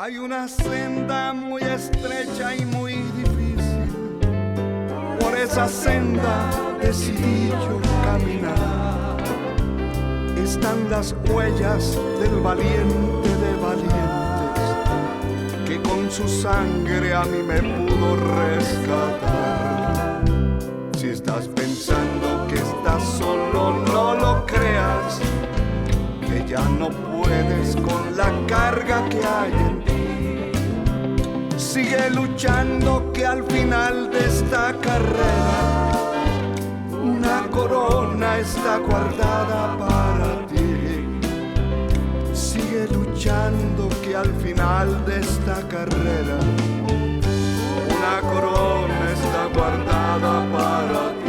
Hay una senda muy estrecha y muy difícil. Por esa senda decidí yo caminar. Están las huellas del valiente de valientes, que con su sangre a mí me pudo rescatar. Si estás pensando que estás solo, no lo creas, que ya no puedes con la carga que hay en ti. Sigue luchando, que al final de esta carrera una corona está guardada para ti. Sigue luchando, que al final de esta carrera una corona está guardada para ti.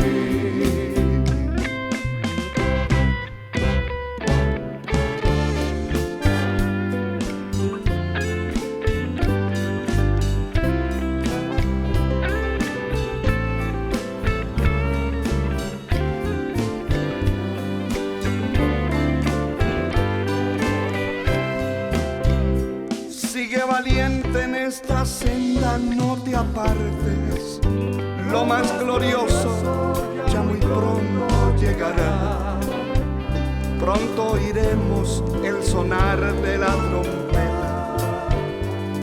Sigue valiente en esta senda, no te apartes. Lo más glorioso ya muy pronto llegará. Pronto oiremos el sonar de la trompeta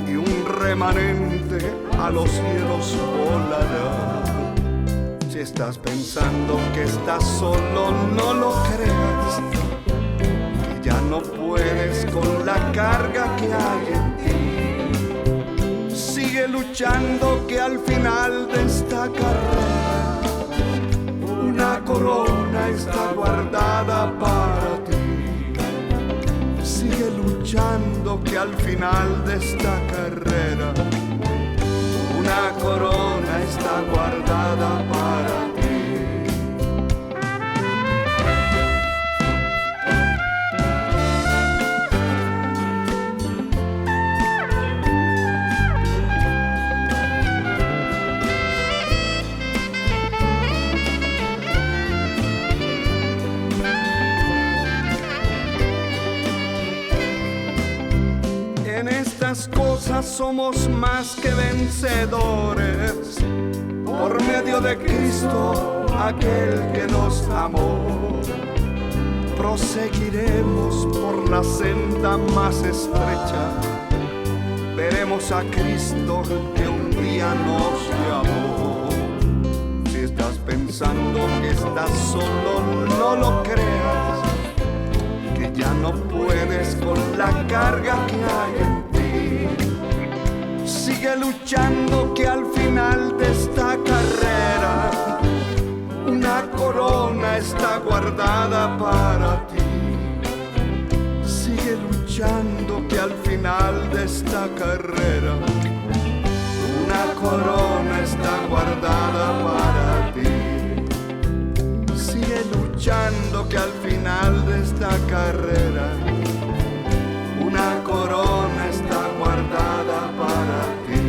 y un remanente a los cielos volará. Si estás pensando que estás solo, no lo creas, que ya no puedes con la carga que hay en ti. Sigue luchando, que al final de esta carrera una corona está guardada para ti. Sigue luchando, que al final de esta carrera una corona está guardada para ti. Cosas somos más que vencedores por medio de Cristo, aquel que nos amó. Proseguiremos por la senda más estrecha, veremos a Cristo que un día nos llamó. Si estás pensando que estás solo, no lo creas, que ya no puedes con la carga que hay en ti. Sigue luchando, que al final de esta carrera una corona está guardada para ti. Sigue luchando, que al final de esta carrera una corona está guardada para ti. Sigue luchando, que al final de esta carrera una corona está guardada para ti.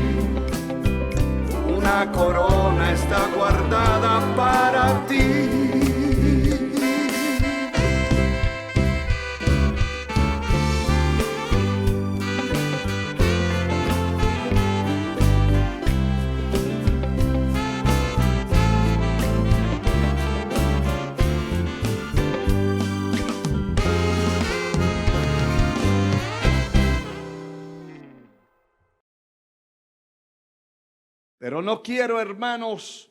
Una corona está guardada para ti. Pero no quiero, hermanos,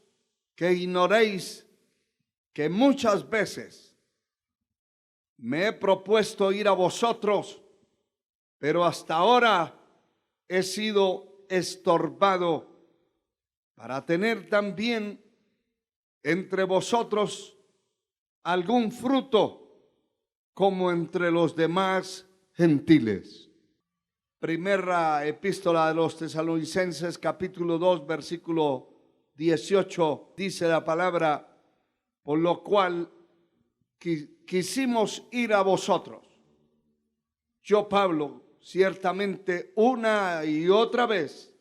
que ignoréis que muchas veces me he propuesto ir a vosotros, pero hasta ahora he sido estorbado para tener también entre vosotros algún fruto como entre los demás gentiles. Primera epístola de los Tesalonicenses, capítulo 2, versículo 18, dice la palabra: por lo cual quisimos ir a vosotros. Yo, Pablo, ciertamente una y otra vez,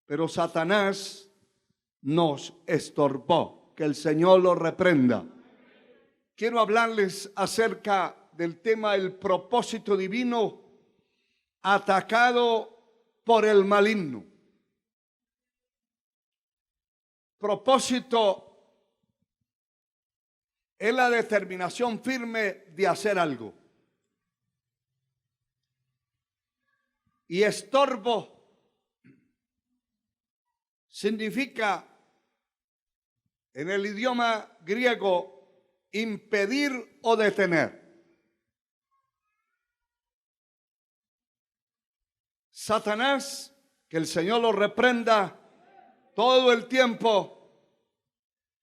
pero Satanás nos estorbó. Que el Señor lo reprenda. Quiero hablarles acerca del tema el propósito divino atacado por el maligno. Propósito es la determinación firme de hacer algo. Y estorbo significa en el idioma griego impedir o detener. Satanás, que el Señor lo reprenda todo el tiempo,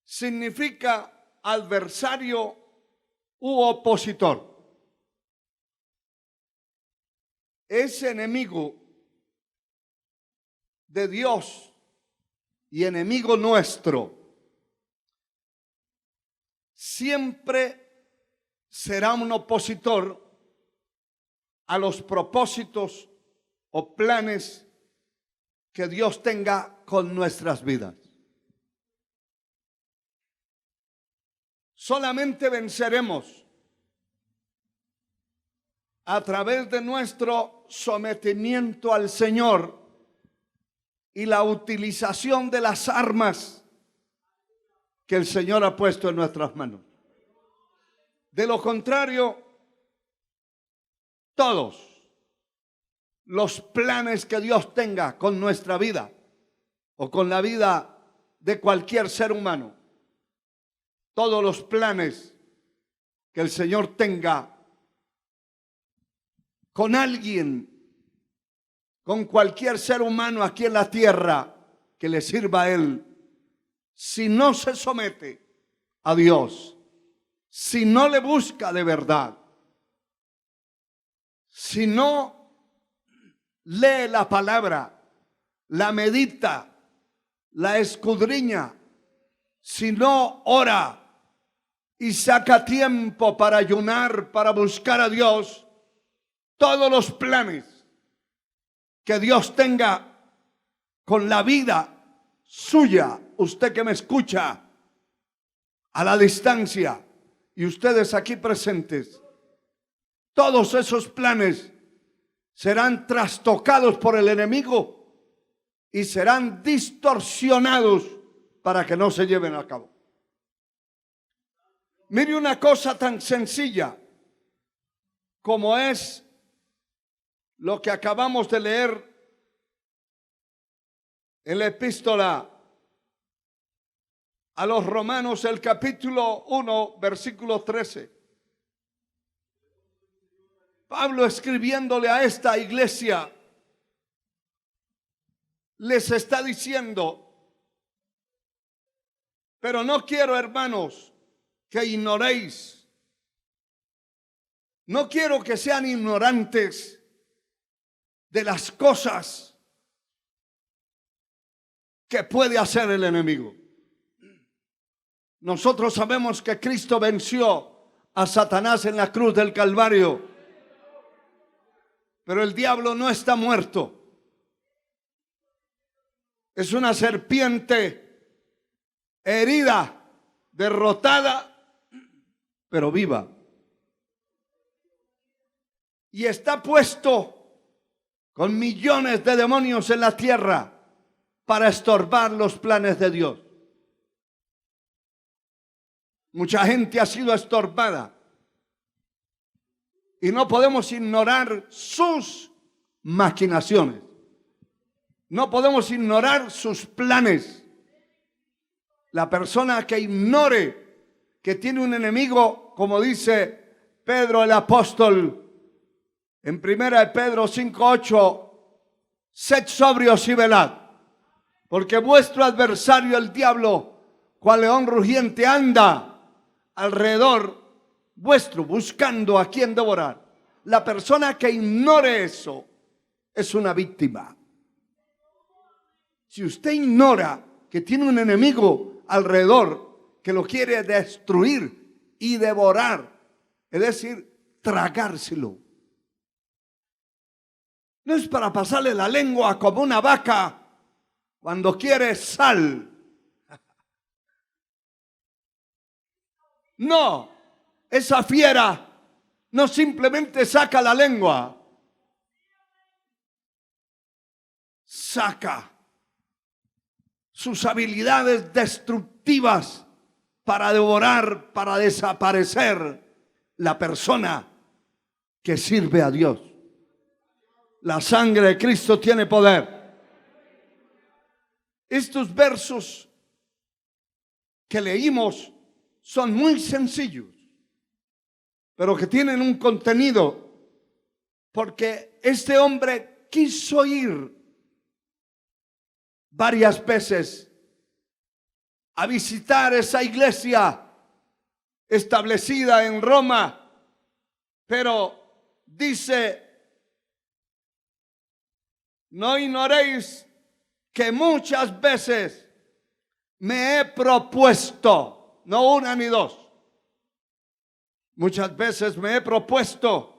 significa adversario u opositor. Es enemigo de Dios y enemigo nuestro. Siempre será un opositor a los propósitos o planes que Dios tenga con nuestras vidas. Solamente venceremos a través de nuestro sometimiento al Señor y la utilización de las armas que el Señor ha puesto en nuestras manos. De lo contrario, todos los planes que Dios tenga con nuestra vida o con la vida de cualquier ser humano, todos los planes que el Señor tenga con alguien, con cualquier ser humano aquí en la tierra que le sirva a Él, si no se somete a Dios, si no le busca de verdad, si no lee la palabra, la medita, la escudriña, si no ora y saca tiempo para ayunar, para buscar a Dios, todos los planes que Dios tenga con la vida suya, usted que me escucha a la distancia y ustedes aquí presentes, todos esos planes serán trastocados por el enemigo y serán distorsionados para que no se lleven a cabo. Mire una cosa tan sencilla como es lo que acabamos de leer en la epístola a los Romanos, el capítulo 1, versículo 13. Pablo, escribiéndole a esta iglesia, les está diciendo: pero no quiero, hermanos, que ignoréis. No quiero que sean ignorantes de las cosas que puede hacer el enemigo. Nosotros sabemos que Cristo venció a Satanás en la cruz del Calvario, pero el diablo no está muerto. Es una serpiente herida, derrotada, pero viva. Y está puesto con millones de demonios en la tierra para estorbar los planes de Dios. Mucha gente ha sido estorbada y no podemos ignorar sus maquinaciones. No podemos ignorar sus planes. La persona que ignore que tiene un enemigo, como dice Pedro el apóstol en 1 Pedro 5:8, sed sobrios y velad, porque vuestro adversario el diablo, cual león rugiente, anda alrededor vuestro buscando a quien devorar. La persona que ignore eso es una víctima. Si usted ignora que tiene un enemigo alrededor que lo quiere destruir y devorar, es decir, tragárselo, no es para pasarle la lengua como una vaca cuando quiere sal. No, esa fiera no simplemente saca la lengua. saca sus habilidades destructivas para devorar, para desaparecer la persona que sirve a Dios. La sangre de Cristo tiene poder. Estos versos que leímos son muy sencillos, pero que tienen un contenido, porque este hombre quiso ir varias veces a visitar esa iglesia establecida en Roma, pero dice: no ignoréis que muchas veces me he propuesto, no una ni dos, muchas veces me he propuesto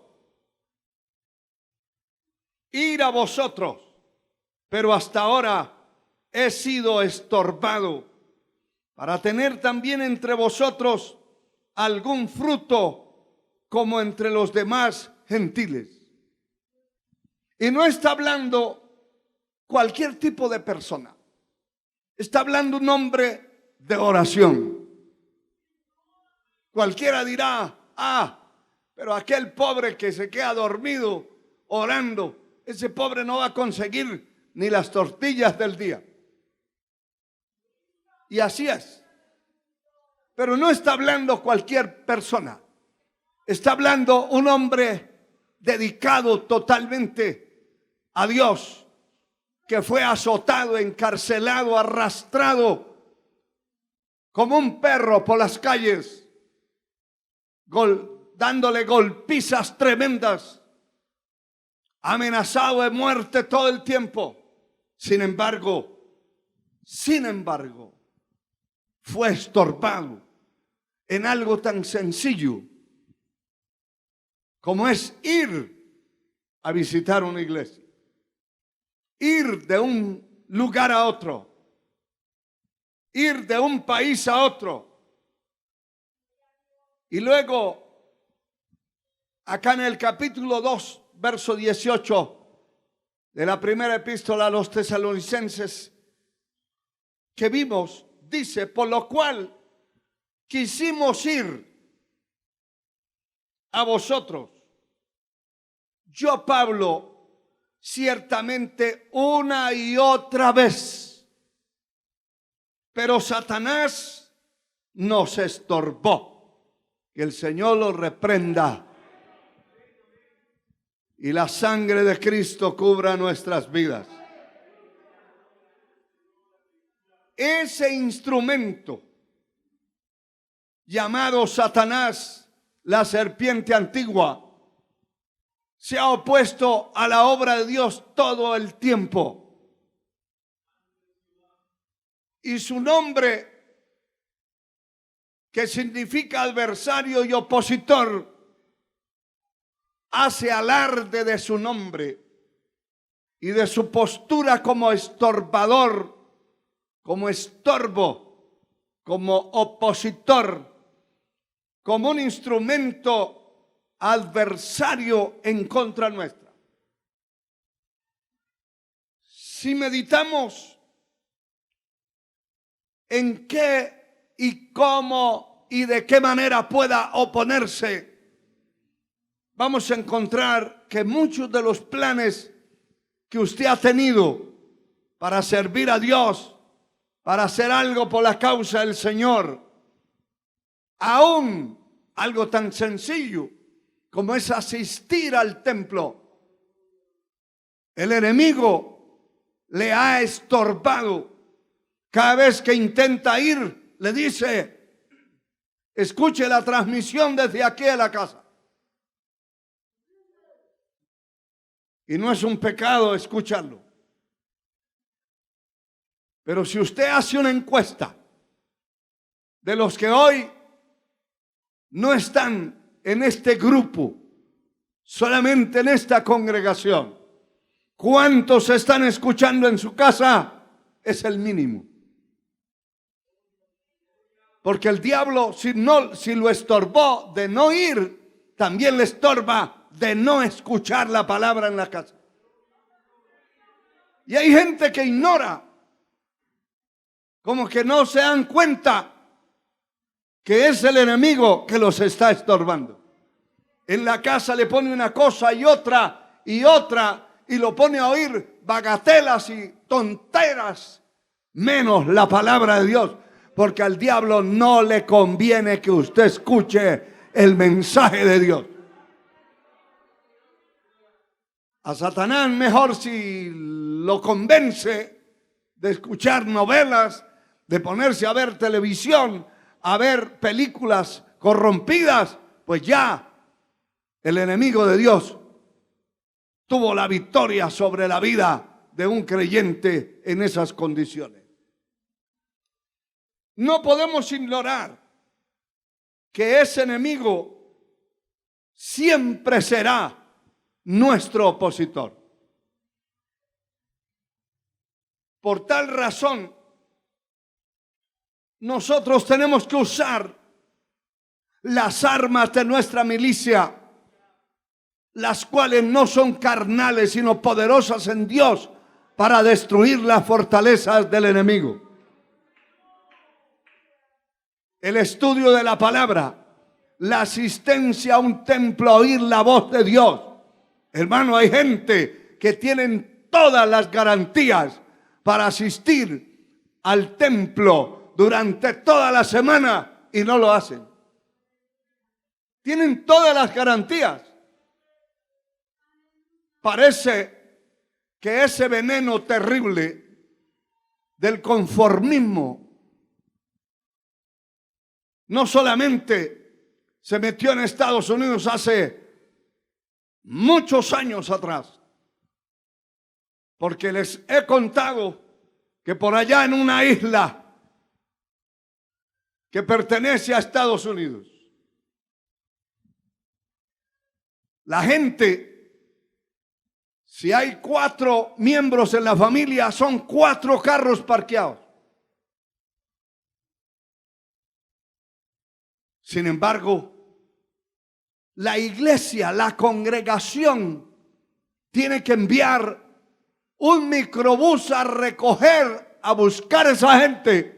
ir a vosotros, pero hasta ahora he sido estorbado para tener también entre vosotros algún fruto como entre los demás gentiles. Y no está hablando cualquier tipo de persona. Está hablando un hombre de oración. Cualquiera dirá: pero aquel pobre que se queda dormido orando, ese pobre no va a conseguir ni las tortillas del día. Y así es. Pero no está hablando cualquier persona. Está hablando un hombre dedicado totalmente a Dios, que fue azotado, encarcelado, arrastrado como un perro por las calles, dándole golpizas tremendas, amenazado de muerte todo el tiempo. Sin embargo, fue estorbado en algo tan sencillo como es ir a visitar una iglesia, ir de un lugar a otro, ir de un país a otro. Y luego, acá en el capítulo 2, verso 18 de la primera epístola a los tesalonicenses que vimos, dice: por lo cual quisimos ir a vosotros, yo Pablo, ciertamente una y otra vez, pero Satanás nos estorbó. Que el Señor lo reprenda y la sangre de Cristo cubra nuestras vidas. Ese instrumento llamado Satanás, la serpiente antigua, se ha opuesto a la obra de Dios todo el tiempo. Y su nombre, que significa adversario y opositor, hace alarde de su nombre y de su postura como estorbador, como estorbo, como opositor, como un instrumento adversario en contra nuestra. Si meditamos en qué y cómo y de qué manera pueda oponerse, vamos a encontrar que muchos de los planes que usted ha tenido para servir a Dios, para hacer algo por la causa del Señor, aún algo tan sencillo como es asistir al templo, el enemigo le ha estorbado. Cada vez que intenta ir, le dice: escuche la transmisión desde aquí de la casa. Y no es un pecado escucharlo. Pero si usted hace una encuesta de los que hoy no están en este grupo, solamente en esta congregación, ¿cuántos están escuchando en su casa? Es el mínimo. Porque el diablo, si lo estorbó de no ir, también le estorba de no escuchar la palabra en la casa. Y hay gente que ignora, como que no se dan cuenta que es el enemigo que los está estorbando. En la casa le pone una cosa y otra, y lo pone a oír bagatelas y tonteras, menos la palabra de Dios, porque al diablo no le conviene que usted escuche el mensaje de Dios. A Satanás mejor si lo convence de escuchar novelas, de ponerse a ver televisión, a ver películas corrompidas, pues ya el enemigo de Dios tuvo la victoria sobre la vida de un creyente en esas condiciones. No podemos ignorar que ese enemigo siempre será nuestro opositor. Por tal razón, nosotros tenemos que usar las armas de nuestra milicia, las cuales no son carnales, sino poderosas en Dios para destruir las fortalezas del enemigo. El estudio de la palabra, la asistencia a un templo a oír la voz de Dios. Hermano, hay gente que tienen todas las garantías para asistir al templo durante toda la semana y no lo hacen. Tienen todas las garantías. Parece que ese veneno terrible del conformismo no solamente se metió en Estados Unidos hace muchos años atrás, porque les he contado que por allá en una isla que pertenece a Estados Unidos, la gente, si hay 4 miembros en la familia, son 4 carros parqueados. Sin embargo, la iglesia, la congregación, tiene que enviar un microbús a recoger, a buscar a esa gente,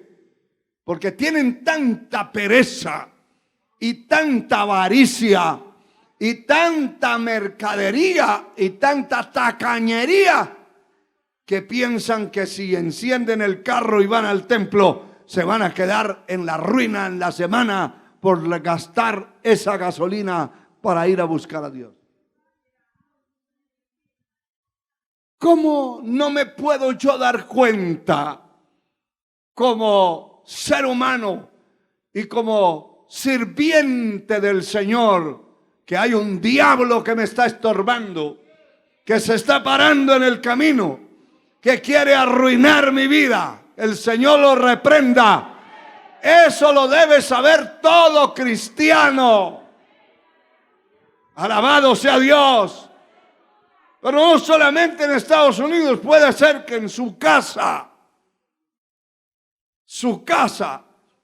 porque tienen tanta pereza y tanta avaricia y tanta mercadería y tanta tacañería que piensan que si encienden el carro y van al templo se van a quedar en la ruina en la semana por gastar esa gasolina para ir a buscar a Dios. ¿Cómo no me puedo yo dar cuenta como ser humano y como sirviente del Señor que hay un diablo que me está estorbando, que se está parando en el camino, que quiere arruinar mi vida? El Señor lo reprenda. Eso lo debe saber todo cristiano. Alabado sea Dios. Pero no solamente en Estados Unidos, puede ser que en su casa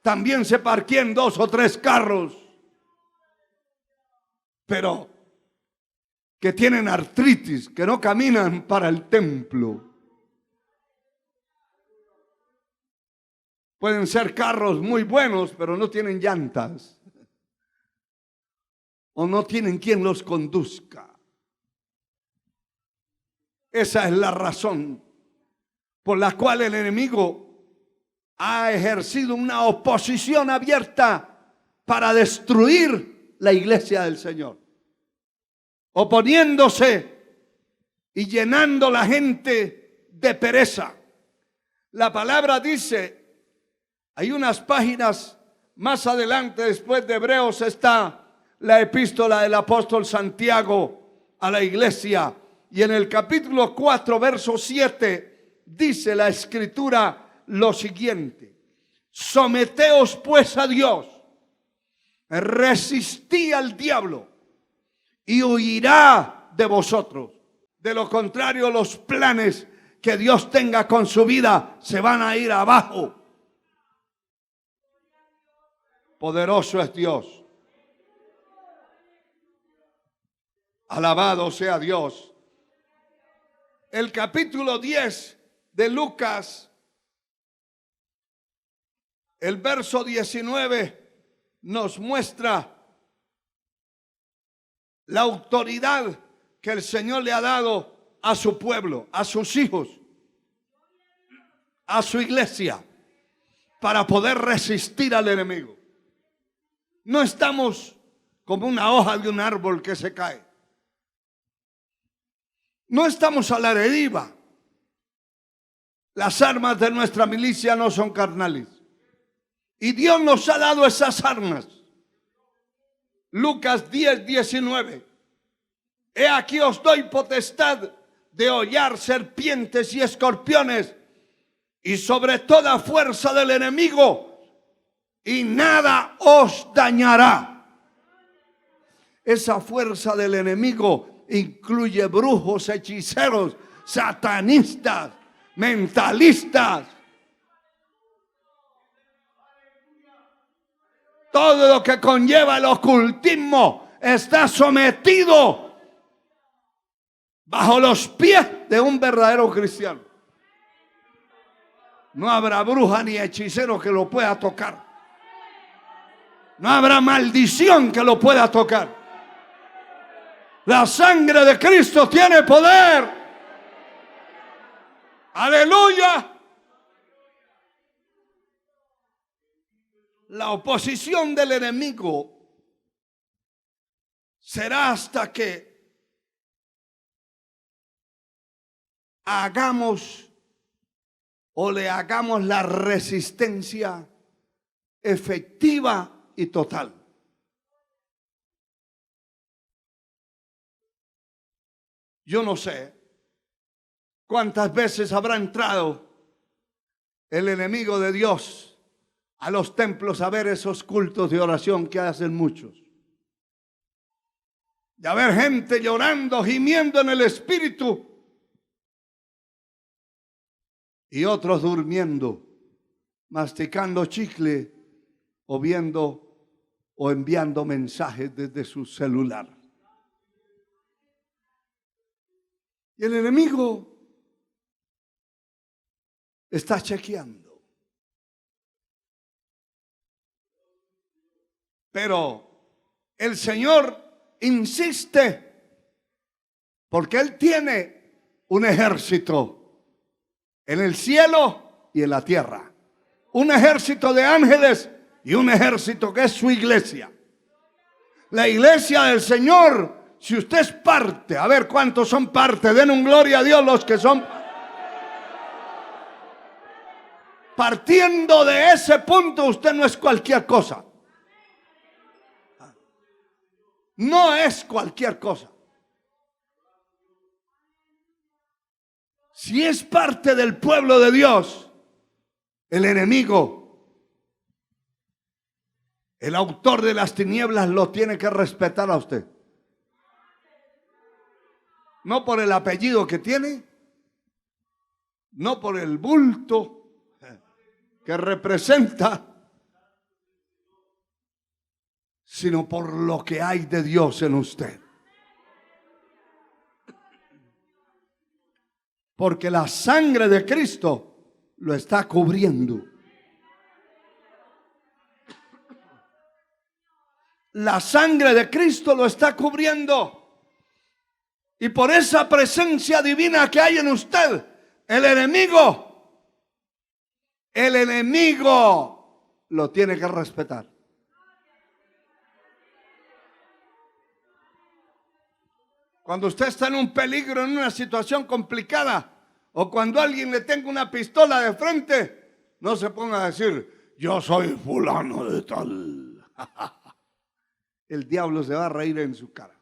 también se parqueen 2 o 3 carros, pero que tienen artritis, que no caminan para el templo. Pueden ser carros muy buenos, pero no tienen llantas. O no tienen quien los conduzca. Esa es la razón por la cual el enemigo ha ejercido una oposición abierta para destruir la iglesia del Señor, oponiéndose y llenando la gente de pereza. La palabra dice, hay unas páginas más adelante, después de Hebreos, está la epístola del apóstol Santiago a la iglesia. Y en el capítulo 4, verso 7, dice la escritura lo siguiente: someteos pues a Dios, resistí al diablo y huirá de vosotros. De lo contrario, los planes que Dios tenga con su vida se van a ir abajo. Poderoso es Dios. Alabado sea Dios. el capítulo 10 de Lucas, el verso 19 nos muestra la autoridad que el Señor le ha dado a su pueblo, a sus hijos, a su iglesia, para poder resistir al enemigo. No estamos como una hoja de un árbol que se cae. No estamos a la deriva. Las armas de nuestra milicia no son carnales. Y Dios nos ha dado esas armas. Lucas 10, 19. He aquí os doy potestad de hollar serpientes y escorpiones y sobre toda fuerza del enemigo, y nada os dañará. Esa fuerza del enemigo incluye brujos, hechiceros, satanistas, mentalistas. Todo lo que conlleva el ocultismo está sometido bajo los pies de un verdadero cristiano. No habrá bruja ni hechicero que lo pueda tocar. No habrá maldición que lo pueda tocar. La sangre de Cristo tiene poder. Aleluya. La oposición del enemigo será hasta que hagamos o le hagamos la resistencia efectiva y total. Yo no sé cuántas veces habrá entrado el enemigo de Dios a los templos a ver esos cultos de oración que hacen muchos. De haber gente llorando, gimiendo en el espíritu, y otros durmiendo, masticando chicle o viendo o enviando mensajes desde su celular. Y el enemigo está chequeando. Pero el Señor insiste porque Él tiene un ejército en el cielo y en la tierra. Un ejército de ángeles y un ejército que es su iglesia. La iglesia del Señor, si usted es parte, a ver cuántos son parte, den un gloria a Dios los que son. Partiendo de ese punto, usted no es cualquier cosa. No es cualquier cosa. Si es parte del pueblo de Dios, el enemigo, el autor de las tinieblas, lo tiene que respetar a usted. No por el apellido que tiene, no por el bulto que representa, sino por lo que hay de Dios en usted. Porque la sangre de Cristo lo está cubriendo. La sangre de Cristo lo está cubriendo. Y por esa presencia divina que hay en usted, el enemigo lo tiene que respetar. Cuando usted está en un peligro, en una situación complicada, o cuando alguien le tenga una pistola de frente, no se ponga a decir, yo soy fulano de tal. El diablo se va a reír en su cara.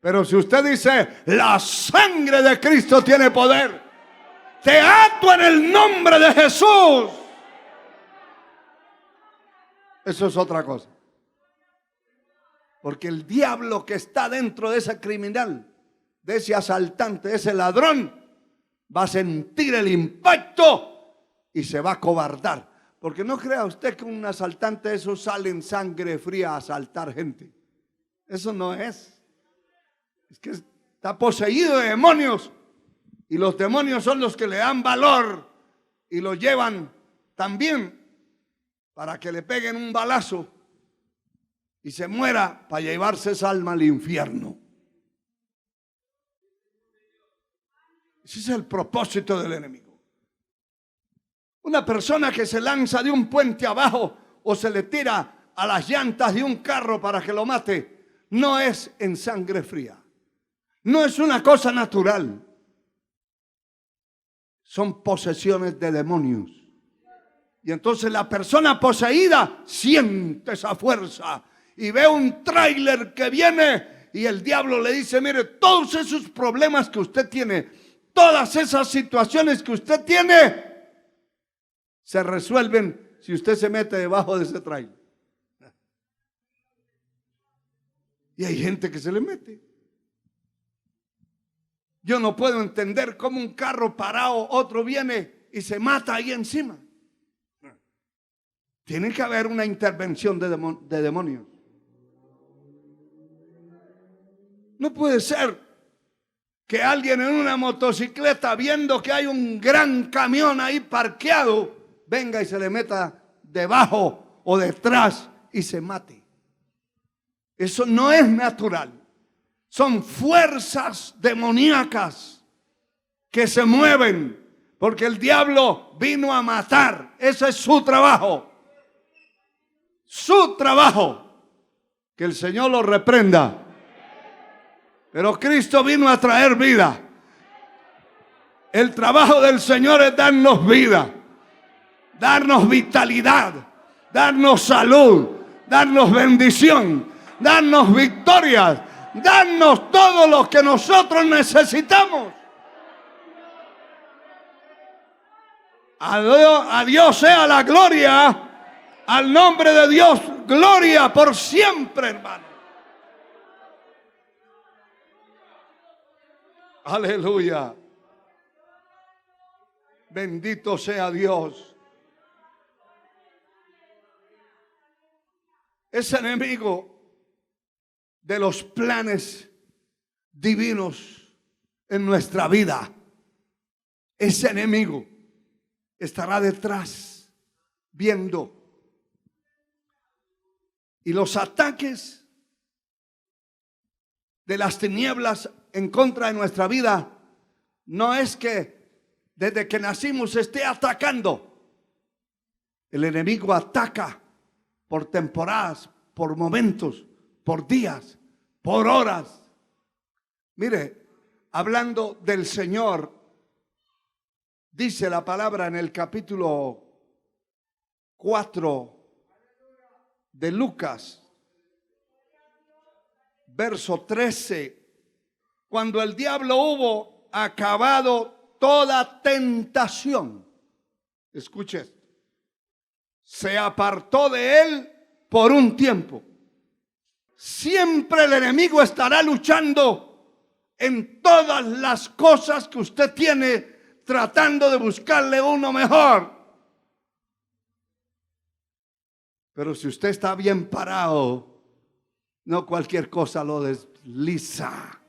Pero si usted dice, la sangre de Cristo tiene poder, te ato en el nombre de Jesús, eso es otra cosa. Porque el diablo que está dentro de ese criminal, de ese asaltante, de ese ladrón, va a sentir el impacto y se va a acobardar. Porque no crea usted que un asaltante de esos sale en sangre fría a asaltar gente. Eso no es. Es que está poseído de demonios Y los demonios son los que le dan valor y lo llevan también para que le peguen un balazo y se muera para llevarse esa alma al infierno. Ese es el propósito del enemigo. Una persona que se lanza de un puente abajo o se le tira a las llantas de un carro para que lo mate, no es en sangre fría. No es una cosa natural. Son posesiones de demonios. Y entonces la persona poseída siente esa fuerza y ve un tráiler que viene y el diablo le dice: mire, todos esos problemas que usted tiene, todas esas situaciones que usted tiene, se resuelven si usted se mete debajo de ese tráiler. Y hay gente que se le mete. Yo no puedo entender cómo un carro parado, otro viene y se mata ahí encima. Tiene que haber una intervención de demonios. No puede ser que alguien en una motocicleta, viendo que hay un gran camión ahí parqueado, venga y se le meta debajo o detrás y se mate. Eso no es natural. Son fuerzas demoníacas que se mueven porque el diablo vino a matar. Ese es su trabajo. Su trabajo. Que el Señor lo reprenda. Pero Cristo vino a traer vida. El trabajo del Señor es darnos vida, darnos vitalidad, darnos salud, darnos bendición, darnos victorias, darnos todo lo que nosotros necesitamos. A Dios sea la gloria, al nombre de Dios, gloria por siempre, hermano. Aleluya. Bendito sea Dios. Ese enemigo de los planes divinos en nuestra vida, ese enemigo estará detrás viendo. Y los ataques de las tinieblas en contra de nuestra vida no es que desde que nacimos esté atacando. El enemigo ataca por temporadas, por momentos, por días, por horas. Mire, hablando del Señor, dice la palabra en el capítulo 4 de Lucas, verso 13, cuando el diablo hubo acabado toda tentación, escuche esto, se apartó de él por un tiempo. Siempre el enemigo estará luchando en todas las cosas que usted tiene, tratando de buscarle uno mejor. Pero si usted está bien parado, no cualquier cosa lo desliza.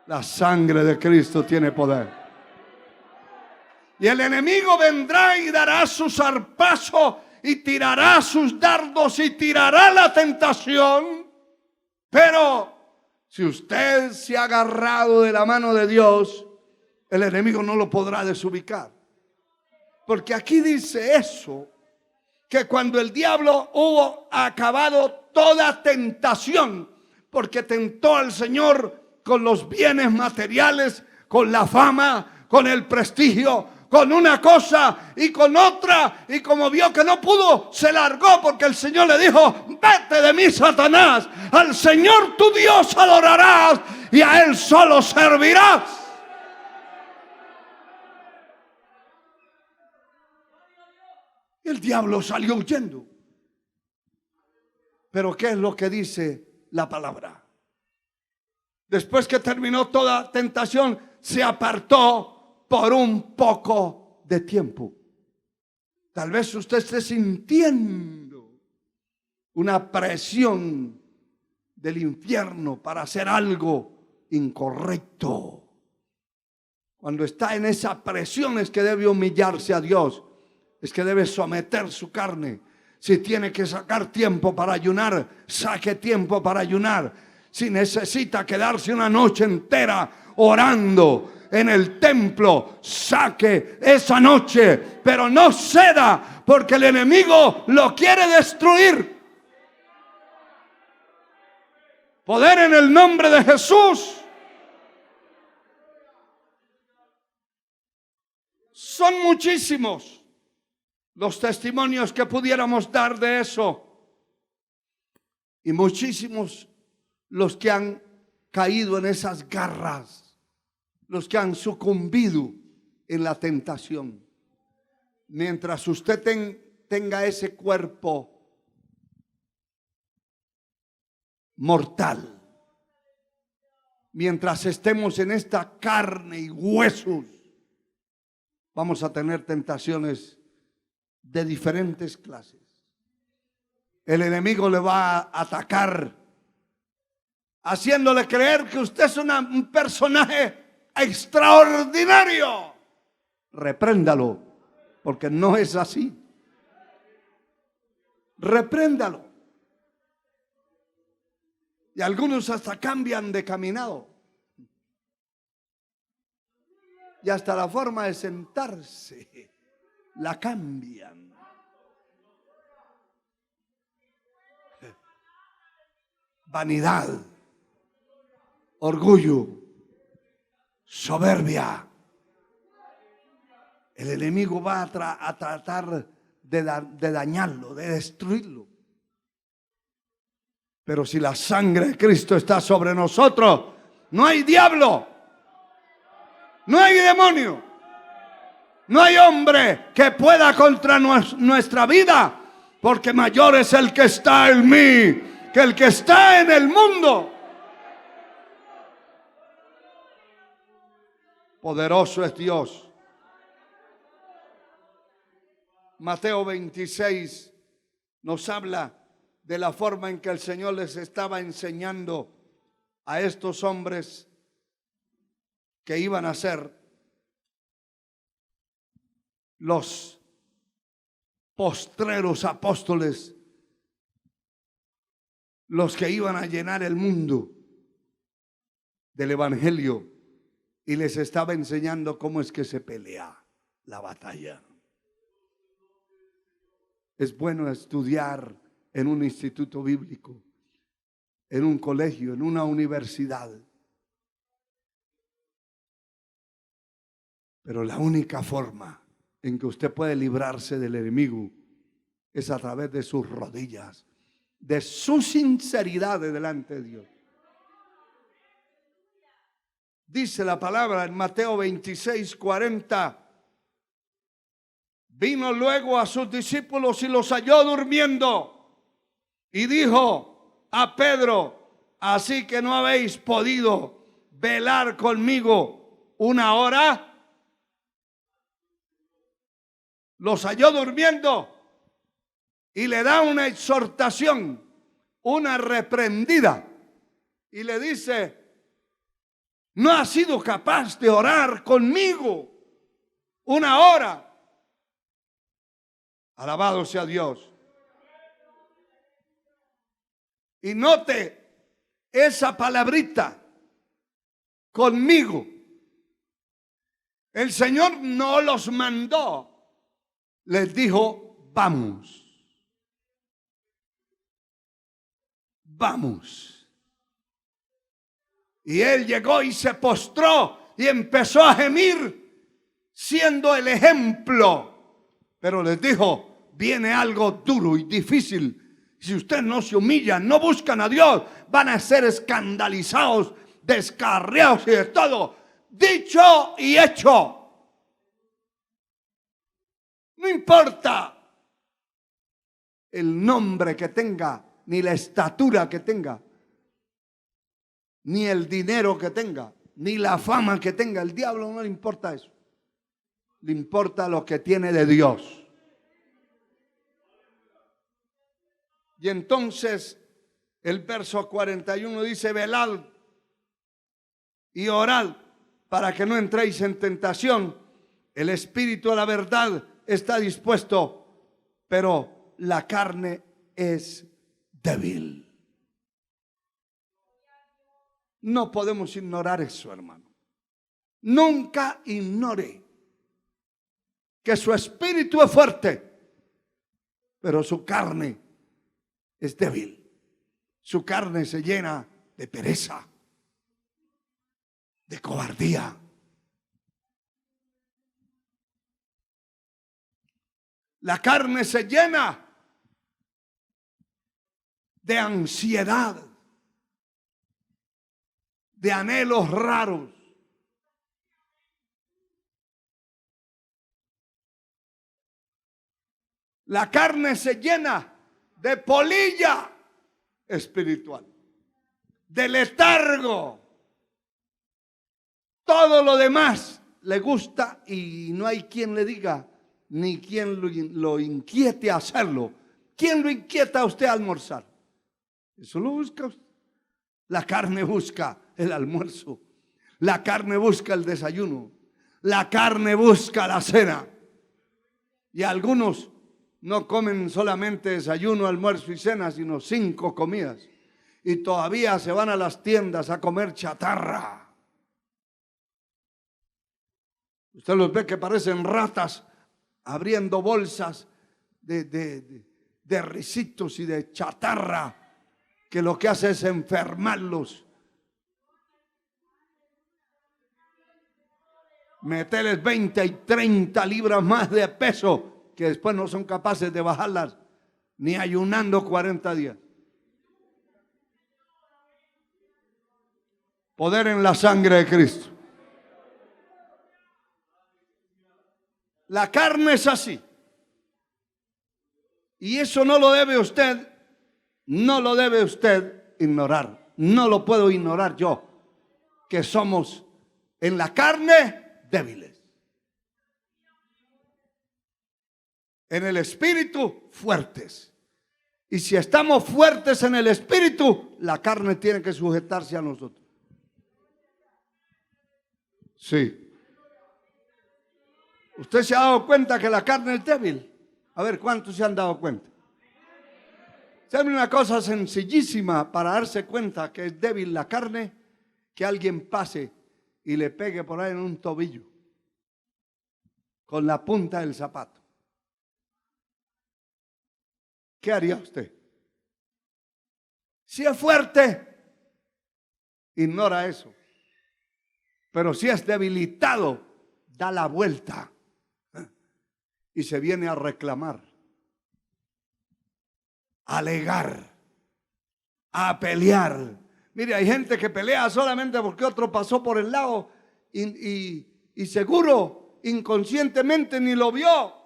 La sangre de Cristo tiene poder. Y el enemigo vendrá y dará su zarpazo y tirará sus dardos y tirará la tentación. Pero si usted se ha agarrado de la mano de Dios, el enemigo no lo podrá desubicar. Porque aquí dice eso, que cuando el diablo hubo acabado toda tentación, porque tentó al Señor con los bienes materiales, con la fama, con el prestigio, con una cosa y con otra, y como vio que no pudo, se largó, porque el Señor le dijo: vete de mí, Satanás, al Señor tu Dios adorarás y a Él solo servirás. Y el diablo salió huyendo. Pero ¿qué es lo que dice la palabra? Después que terminó toda tentación, se apartó por un poco de tiempo. Tal vez usted esté sintiendo una presión del infierno para hacer algo incorrecto. Cuando está en esa presión es que debe humillarse a Dios, es que debe someter su carne. Si tiene que sacar tiempo para ayunar, saque tiempo para ayunar. Si necesita quedarse una noche entera orando en el templo, saque esa noche, pero no ceda, porque el enemigo lo quiere destruir. Poder en el nombre de Jesús. Son muchísimos los testimonios que pudiéramos dar de eso. Y muchísimos los que han caído en esas garras, los que han sucumbido en la tentación. Mientras usted tenga ese cuerpo mortal, mientras estemos en esta carne y huesos, vamos a tener tentaciones de diferentes clases. El enemigo le va a atacar haciéndole creer que usted es un personaje extraordinario. Repréndalo, porque no es así. Repréndalo. Y algunos hasta cambian de caminado. Y hasta la forma de sentarse la cambian. Vanidad, orgullo, soberbia. El enemigo va a tratar de dañarlo, de destruirlo. Pero si la sangre de Cristo está sobre nosotros, no hay diablo, no hay demonio, no hay hombre que pueda contra nuestra vida, porque mayor es el que está en mí que el que está en el mundo. Poderoso es Dios. Mateo 26 nos habla de la forma en que el Señor les estaba enseñando a estos hombres que iban a ser los postreros apóstoles, los que iban a llenar el mundo del evangelio, y les estaba enseñando cómo es que se pelea la batalla. Es bueno estudiar en un instituto bíblico, en un colegio, en una universidad. Pero la única forma en que usted puede librarse del enemigo es a través de sus rodillas, de su sinceridad delante de Dios. Dice la palabra en Mateo 26:40. Vino luego a sus discípulos y los halló durmiendo. Y dijo a Pedro: ¿así que no habéis podido velar conmigo una hora? Los halló durmiendo y le da una exhortación, una reprendida. Y le dice: ¿no has sido capaz de orar conmigo una hora? Alabado sea Dios. Y note esa palabrita, conmigo. El Señor no los mandó, les dijo: vamos. Vamos. Y él llegó y se postró y empezó a gemir, siendo el ejemplo. Pero les dijo: viene algo duro y difícil. Si ustedes no se humillan, no buscan a Dios, van a ser escandalizados, descarriados y de todo. Dicho y hecho. No importa el nombre que tenga, ni la estatura que tenga, ni el dinero que tenga, ni la fama que tenga. El diablo no le importa eso. Le importa lo que tiene de Dios. Y entonces el verso 41 dice: velad y orad para que no entréis en tentación. El espíritu a la verdad está dispuesto, pero la carne es débil. No podemos ignorar eso, hermano. Nunca ignore que su espíritu es fuerte, pero su carne es débil. Su carne se llena de pereza, de cobardía. La carne se llena de ansiedad, de anhelos raros. La carne se llena de polilla espiritual, de letargo. Todo lo demás le gusta y no hay quien le diga, ni quien lo inquiete a hacerlo. ¿Quién lo inquieta a usted a almorzar? Eso lo busca usted. La carne busca el almuerzo. La carne busca el desayuno. La carne busca la cena. Y algunos no comen solamente desayuno, almuerzo y cena, sino 5 comidas. Y todavía se van a las tiendas a comer chatarra. Usted los ve que parecen ratas abriendo bolsas de risitos y de chatarra, que lo que hace es enfermarlos. Meterles 20 y 30 libras más de peso, que después no son capaces de bajarlas ni ayunando 40 días. Poder en la sangre de Cristo. La carne es así. Y eso no lo debe usted, no lo debe usted ignorar. No lo puedo ignorar yo, que somos en la carne débiles. En el espíritu fuertes. Y si estamos fuertes en el espíritu, la carne tiene que sujetarse a nosotros. Sí. ¿Usted se ha dado cuenta que la carne es débil? A ver, ¿cuántos se han dado cuenta? ¿Sabe una cosa sencillísima para darse cuenta que es débil la carne? Que alguien pase y le pegue por ahí en un tobillo con la punta del zapato. ¿Qué haría usted? Si es fuerte, ignora eso. Pero si es debilitado, da la vuelta y se viene a reclamar, a alegar, a pelear. Mire, hay gente que pelea solamente porque otro pasó por el lado y seguro inconscientemente ni lo vio.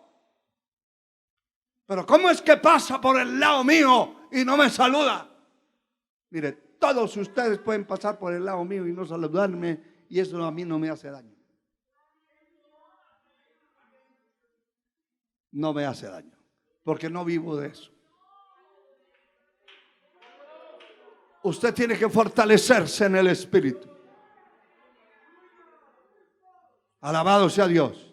Pero ¿cómo es que pasa por el lado mío y no me saluda? Mire, todos ustedes pueden pasar por el lado mío y no saludarme, y eso a mí no me hace daño. No me hace daño, porque no vivo de eso. Usted tiene que fortalecerse en el espíritu. Alabado sea Dios.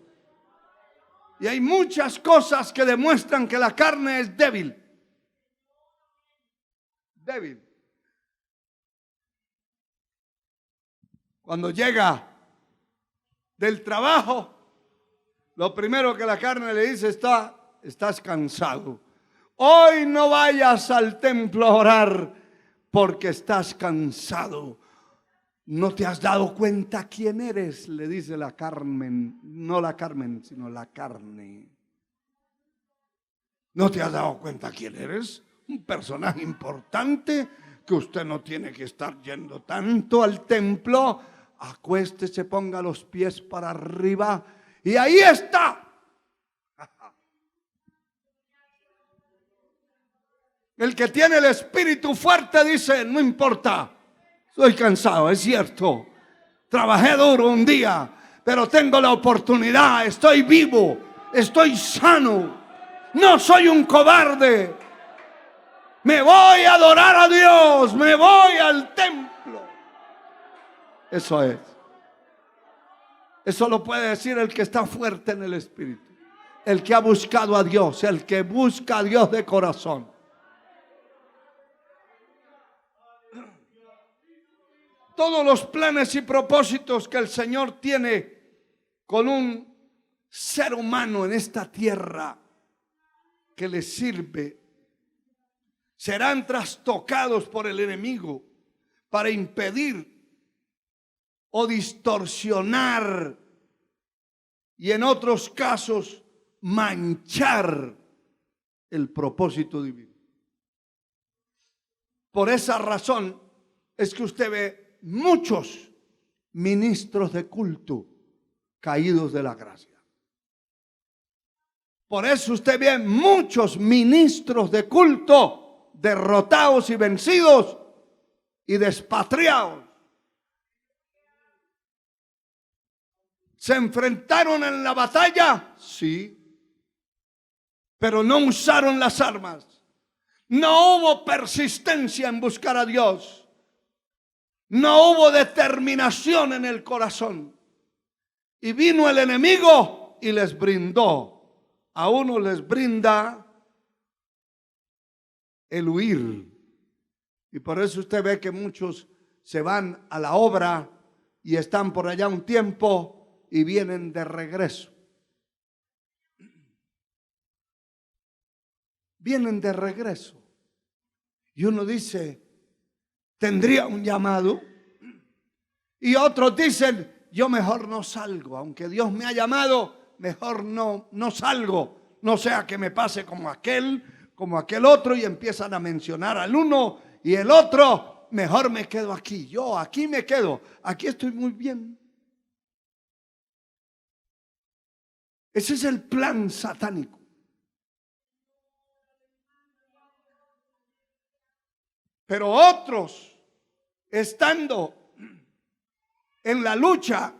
Y hay muchas cosas que demuestran que la carne es débil. Débil. Cuando llega del trabajo, lo primero que la carne le dice: estás cansado. Hoy no vayas al templo a orar porque estás cansado. ¿No te has dado cuenta quién eres?, le dice la Carmen. No la Carmen, sino la carne. ¿No te has dado cuenta quién eres? Un personaje importante, que usted no tiene que estar yendo tanto al templo. Acuéstese, ponga los pies para arriba y ahí está. El que tiene el espíritu fuerte dice: no importa, estoy cansado, es cierto, trabajé duro un día, pero tengo la oportunidad, estoy vivo, estoy sano, no soy un cobarde. Me voy a adorar a Dios, me voy al templo. Eso es. Eso lo puede decir el que está fuerte en el espíritu, el que ha buscado a Dios, el que busca a Dios de corazón. Todos los planes y propósitos que el Señor tiene con un ser humano en esta tierra que le sirve, serán trastocados por el enemigo para impedir o distorsionar y en otros casos manchar el propósito divino. Por esa razón es que usted ve muchos ministros de culto caídos de la gracia. Por eso usted ve muchos ministros de culto derrotados y vencidos y despatriados. ¿Se enfrentaron en la batalla? Sí. Pero no usaron las armas. No hubo persistencia en buscar a Dios. No hubo determinación en el corazón. Y vino el enemigo y les brindó. A uno les brinda el huir. Y por eso usted ve que muchos se van a la obra y están por allá un tiempo y vienen de regreso. Vienen de regreso. Y uno dice, ¿tendría un llamado? Y otros dicen, yo mejor no salgo. Aunque Dios me ha llamado, mejor no salgo. No sea que me pase como aquel otro. Y empiezan a mencionar al uno y el otro. Mejor me quedo aquí. Yo aquí me quedo. Aquí estoy muy bien. Ese es el plan satánico. Pero otros, estando en la lucha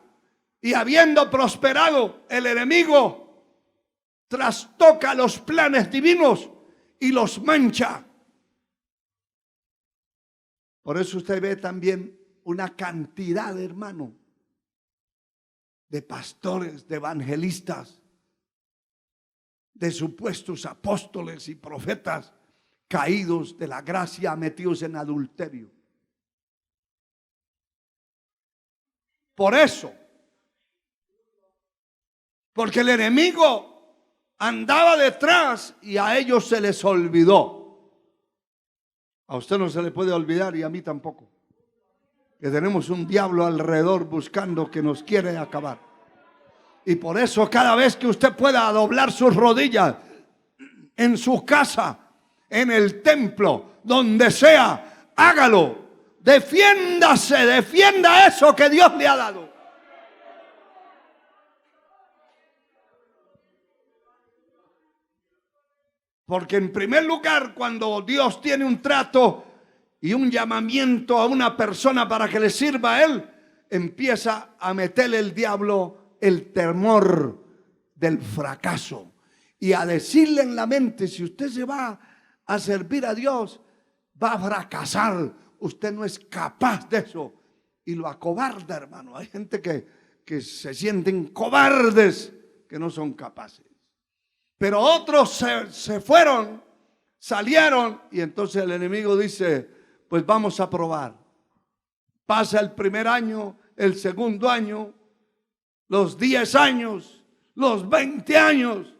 y habiendo prosperado, el enemigo trastoca los planes divinos y los mancha. Por eso usted ve también una cantidad, hermano, de pastores, de evangelistas, de supuestos apóstoles y profetas caídos de la gracia, metidos en adulterio. Por eso, porque el enemigo andaba detrás y a ellos se les olvidó. A usted no se le puede olvidar y a mí tampoco, que tenemos un diablo alrededor buscando que nos quiere acabar. Y por eso cada vez que usted pueda doblar sus rodillas en su casa, en el templo, donde sea, hágalo. Defiéndase, defienda eso que Dios le ha dado. Porque en primer lugar, cuando Dios tiene un trato y un llamamiento a una persona para que le sirva a Él, empieza a meterle el diablo el temor del fracaso y a decirle en la mente, si usted se va a servir a Dios, va a fracasar. Usted no es capaz de eso. Y lo acobarda, hermano. Hay gente que se sienten cobardes, que no son capaces. Pero otros se fueron, salieron, y entonces el enemigo dice, pues vamos a probar. Pasa el primer año, el segundo año, los 10 años, los 20 años.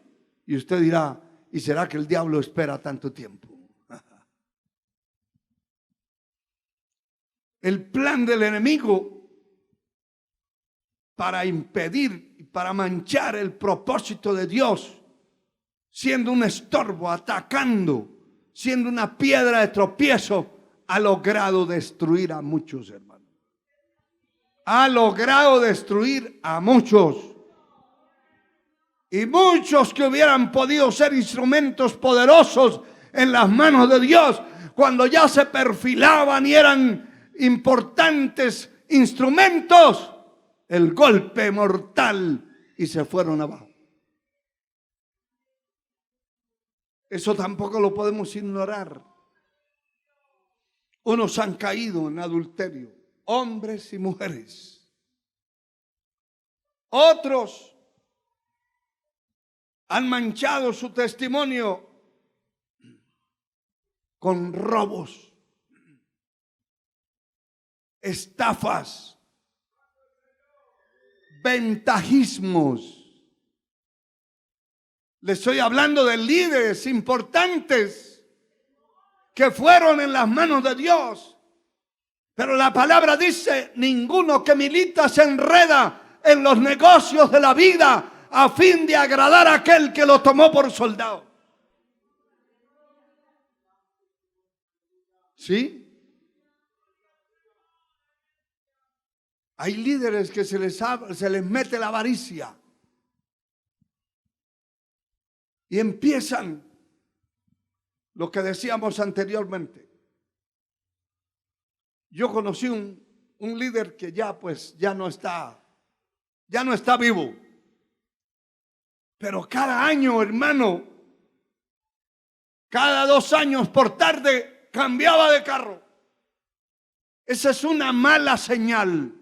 Y usted dirá, ¿y será que el diablo espera tanto tiempo? El plan del enemigo para impedir y para manchar el propósito de Dios, siendo un estorbo, atacando, siendo una piedra de tropiezo, ha logrado destruir a muchos, hermanos. Ha logrado destruir a muchos. Y muchos que hubieran podido ser instrumentos poderosos en las manos de Dios, cuando ya se perfilaban y eran importantes instrumentos, el golpe mortal y se fueron abajo. Eso tampoco lo podemos ignorar. Unos han caído en adulterio, hombres y mujeres. Otros han manchado su testimonio con robos, estafas, ventajismos. Le estoy hablando de líderes importantes que fueron en las manos de Dios. Pero la palabra dice: ninguno que milita se enreda en los negocios de la vida a fin de agradar a aquel que lo tomó por soldado. ¿Sí? Hay líderes que se les mete la avaricia y empiezan lo que decíamos anteriormente. Yo conocí un líder que ya no está vivo. Pero cada año, hermano, cada 2 años por tarde cambiaba de carro. Esa es una mala señal.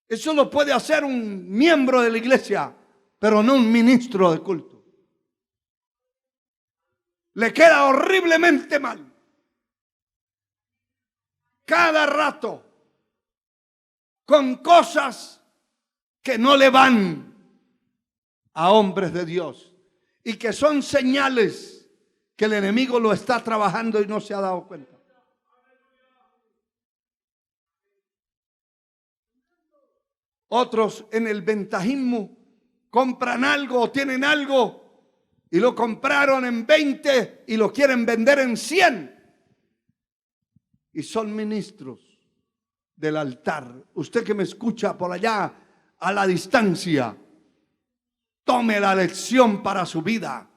Eso lo puede hacer un miembro de la iglesia, pero no un ministro de culto. Le queda horriblemente mal. Cada rato con cosas que no le van a hombres de Dios y que son señales que el enemigo lo está trabajando y no se ha dado cuenta. Otros en el ventajismo compran algo o tienen algo y lo compraron en 20 y lo quieren vender en 100. Y son ministros del altar. Usted que me escucha por allá a la distancia, tome la lección para su vida.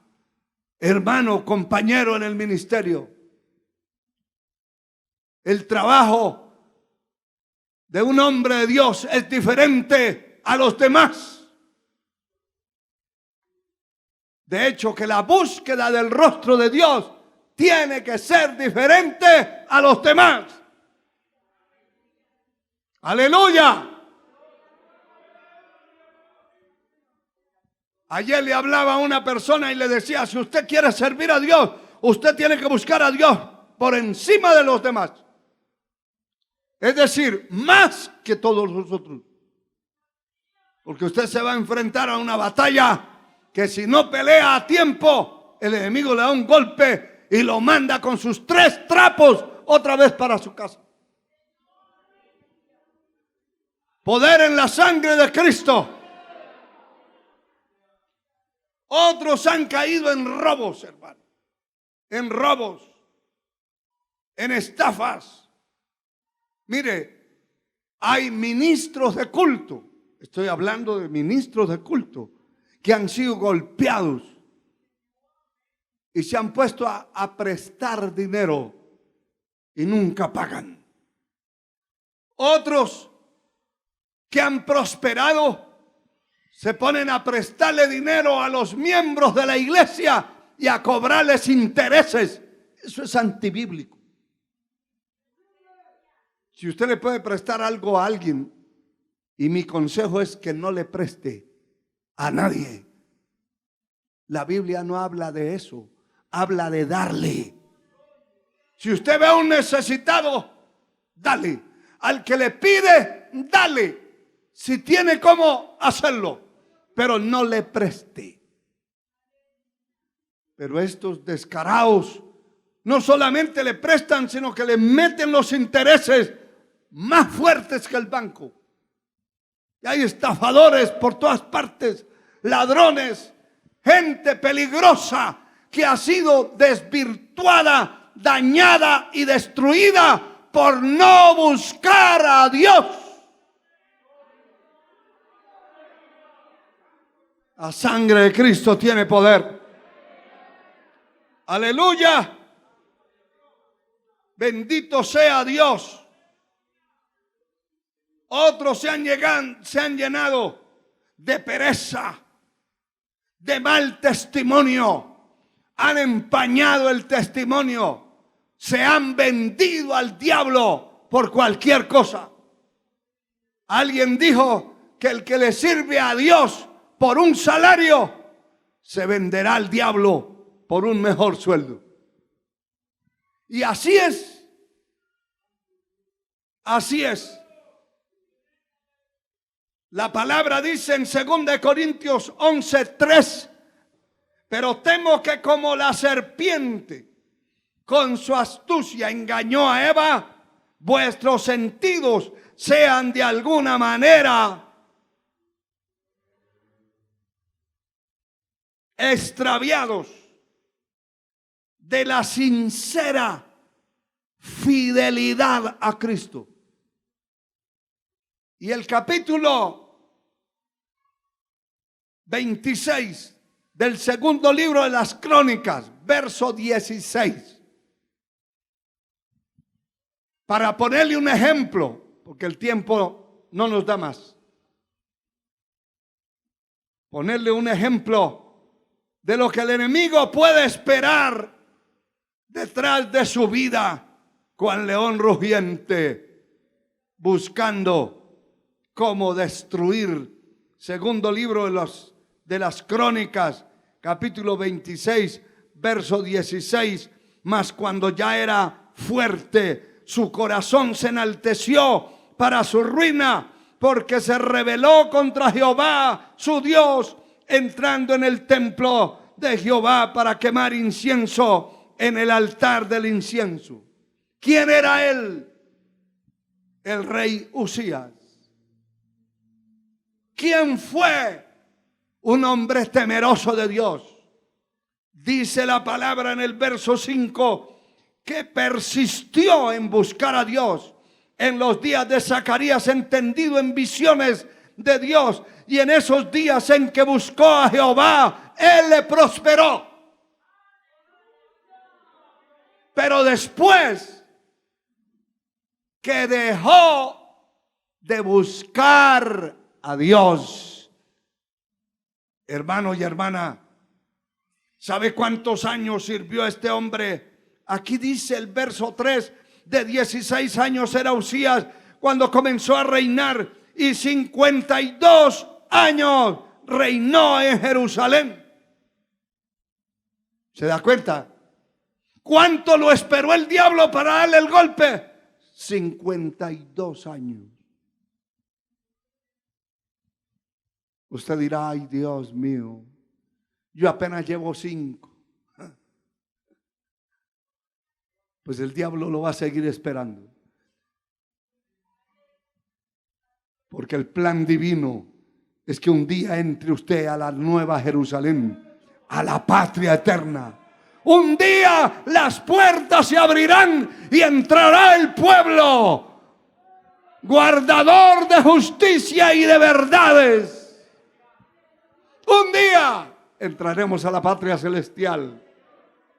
Hermano, compañero en el ministerio. El trabajo de un hombre de Dios es diferente a los demás. De hecho, que la búsqueda del rostro de Dios tiene que ser diferente a los demás. Aleluya. Ayer le hablaba a una persona y le decía: si usted quiere servir a Dios, usted tiene que buscar a Dios por encima de los demás. Es decir, más que todos los otros. Porque usted se va a enfrentar a una batalla que si no pelea a tiempo, el enemigo le da un golpe y lo manda con sus 3 trapos otra vez para su casa. Poder en la sangre de Cristo. Otros han caído en robos, hermano. En robos. En estafas. Mire, hay ministros de culto. Estoy hablando de ministros de culto que han sido golpeados y se han puesto a prestar dinero y nunca pagan. Otros que han prosperado se ponen a prestarle dinero a los miembros de la iglesia y a cobrarles intereses. Eso es antibíblico. Si usted le puede prestar algo a alguien, y mi consejo es que no le preste a nadie. La Biblia no habla de eso, habla de darle. Si usted ve a un necesitado, dale. Al que le pide, dale. Si tiene cómo hacerlo, pero no le preste. Pero estos descarados no solamente le prestan, sino que le meten los intereses más fuertes que el banco. Y hay estafadores por todas partes, ladrones, gente peligrosa que ha sido desvirtuada, dañada y destruida por no buscar a Dios. La sangre de Cristo tiene poder. Aleluya. Bendito sea Dios. Otros se han llenado de pereza, de mal testimonio, han empañado el testimonio, se han vendido al diablo por cualquier cosa. Alguien dijo que el que le sirve a Dios por un salario se venderá al diablo por un mejor sueldo. Y así es. Así es. La palabra dice en 2 Corintios 11:3: pero temo que como la serpiente con su astucia engañó a Eva, vuestros sentidos sean de alguna manera extraviados de la sincera fidelidad a Cristo. Y el capítulo 26 del segundo libro de las Crónicas, verso 16. Para ponerle un ejemplo, porque el tiempo no nos da más. Ponerle un ejemplo de lo que el enemigo puede esperar detrás de su vida, cual león rugiente, buscando cómo destruir. Segundo libro de las Crónicas, capítulo 26, verso 16. Mas cuando ya era fuerte, su corazón se enalteció para su ruina, porque se rebeló contra Jehová, su Dios, entrando en el templo de Jehová para quemar incienso en el altar del incienso. ¿Quién era él? El rey Usías. ¿Quién fue? Un hombre temeroso de Dios. Dice la palabra en el verso 5 que persistió en buscar a Dios en los días de Zacarías, entendido en visiones de Dios, y en esos días en que buscó a Jehová, él le prosperó. Pero después que dejó de buscar a Dios, hermano y hermana, ¿sabe cuántos años sirvió este hombre? Aquí dice el verso 3, de 16 años era Usías cuando comenzó a reinar, y 52 años reinó en Jerusalén. ¿Se da cuenta? ¿Cuánto lo esperó el diablo para darle el golpe? 52 años. Usted dirá: ay, Dios mío, yo apenas llevo 5. Pues el diablo lo va a seguir esperando. Porque el plan divino es que un día entre usted a la nueva Jerusalén, a la patria eterna. Un día las puertas se abrirán y entrará el pueblo, guardador de justicia y de verdades. Un día entraremos a la patria celestial.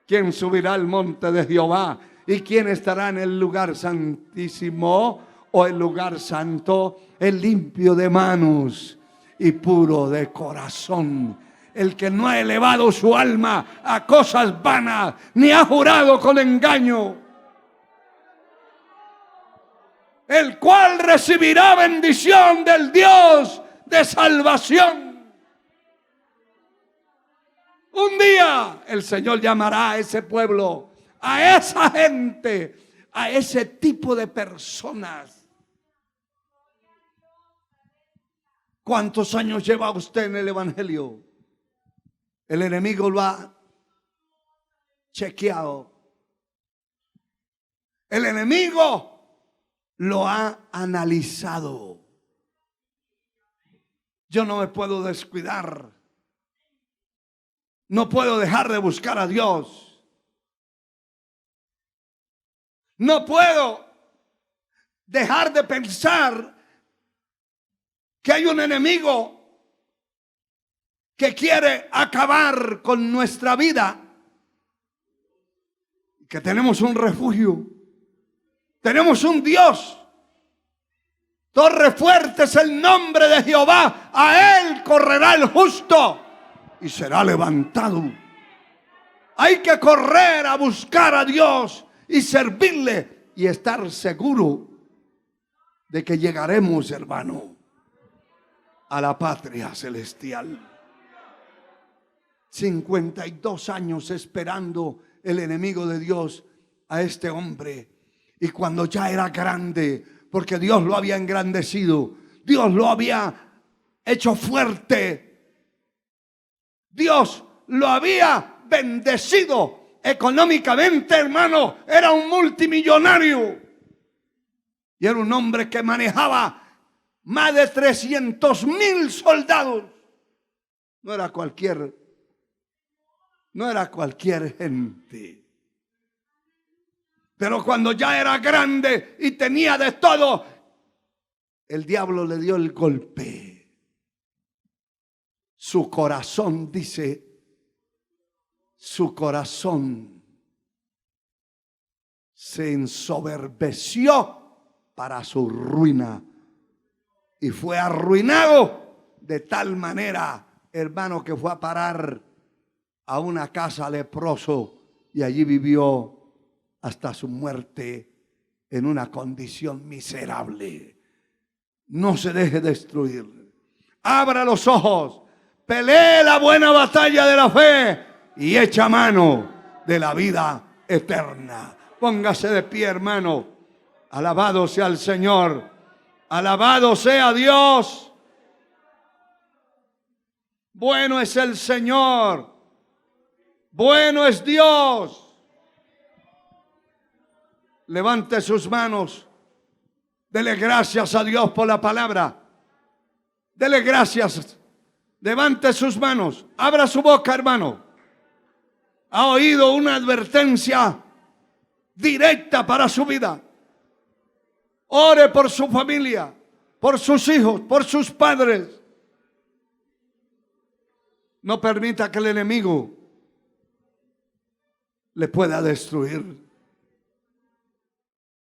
¿Quién subirá al monte de Jehová? ¿Y quién estará en el lugar santísimo o el lugar santo? El limpio de manos y puro de corazón, el que no ha elevado su alma a cosas vanas, ni ha jurado con engaño, el cual recibirá bendición del Dios de salvación. Un día el Señor llamará a ese pueblo, a esa gente, a ese tipo de personas. ¿Cuántos años lleva usted en el evangelio? El enemigo lo ha chequeado. El enemigo lo ha analizado. Yo no me puedo descuidar. No puedo dejar de buscar a Dios. No puedo dejar de pensar que hay un enemigo que quiere acabar con nuestra vida, que tenemos un refugio, tenemos un Dios. Torre fuerte es el nombre de Jehová, a él correrá el justo y será levantado. Hay que correr a buscar a Dios y servirle y estar seguro de que llegaremos, hermano, a la patria celestial. 52 años esperando el enemigo de Dios a este hombre. Y cuando ya era grande, porque Dios lo había engrandecido, Dios lo había hecho fuerte, Dios lo había bendecido económicamente, hermano. Era un multimillonario y era un hombre que manejaba más de 300,000 soldados. No era cualquier gente. Pero cuando ya era grande y tenía de todo, el diablo le dio el golpe. Su corazón, dice, su corazón se ensoberbeció para su ruina y fue arruinado de tal manera, hermano, que fue a parar a una casa leproso y allí vivió hasta su muerte en una condición miserable. No se deje destruir. Abra los ojos, pelee la buena batalla de la fe y echa mano de la vida eterna. Póngase de pie, hermano. Alabado sea el Señor. Alabado sea Dios. Bueno es el Señor. Bueno es Dios. Levante sus manos. Dele gracias a Dios por la palabra. Dele gracias. Levante sus manos. Abra su boca, hermano. Ha oído una advertencia directa para su vida. Ore por su familia, por sus hijos, por sus padres. No permita que el enemigo le pueda destruir.